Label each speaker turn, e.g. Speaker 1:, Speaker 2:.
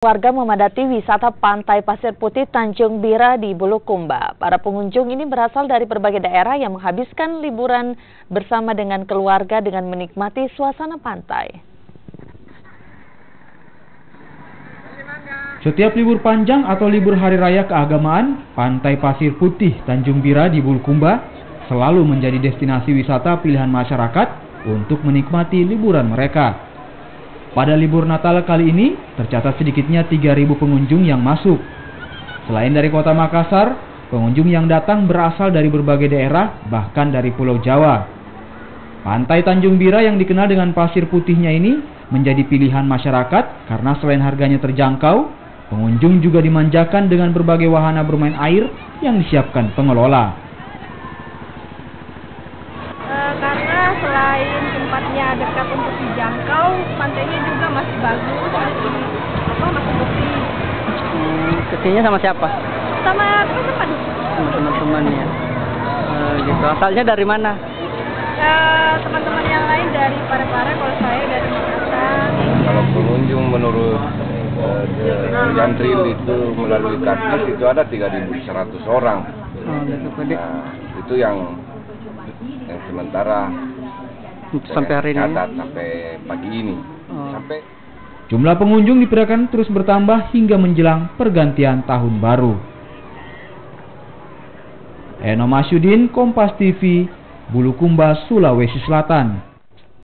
Speaker 1: Warga memadati wisata Pantai Pasir Putih Tanjung Bira di Bulukumba. Para pengunjung ini berasal dari berbagai daerah yang menghabiskan liburan bersama dengan keluarga dengan menikmati suasana pantai.
Speaker 2: Setiap libur panjang atau libur hari raya keagamaan, Pantai Pasir Putih Tanjung Bira di Bulukumba selalu menjadi destinasi wisata pilihan masyarakat untuk menikmati liburan mereka. Pada libur Natal kali ini, tercatat sedikitnya 3.000 pengunjung yang masuk. Selain dari kota Makassar, pengunjung yang datang berasal dari berbagai daerah, bahkan dari Pulau Jawa. Pantai Tanjung Bira yang dikenal dengan pasir putihnya ini menjadi pilihan masyarakat karena selain harganya terjangkau, pengunjung juga dimanjakan dengan berbagai wahana bermain air yang disiapkan pengelola.
Speaker 3: Karena selain tempatnya dekat untuk dijangkau, pantainya juga masih bagus, masih bersih.
Speaker 4: Kesininya sama siapa?
Speaker 3: Sama teman-teman.
Speaker 4: Sama teman-temannya. Gitu. Asalnya dari mana?
Speaker 3: Teman-teman yang lain dari Parepare, kalau saya dari Makassar.
Speaker 5: Kalau pengunjung menurut Jantril itu melalui Kartis itu ada 3.100 orang. Nah, itu yang sementara
Speaker 4: sampai hari ini
Speaker 5: sampai pagi ini.
Speaker 2: Jumlah pengunjung diperkirakan terus bertambah hingga menjelang pergantian tahun baru. Eno Masyudin, Kompas TV, Bulukumba, Sulawesi Selatan.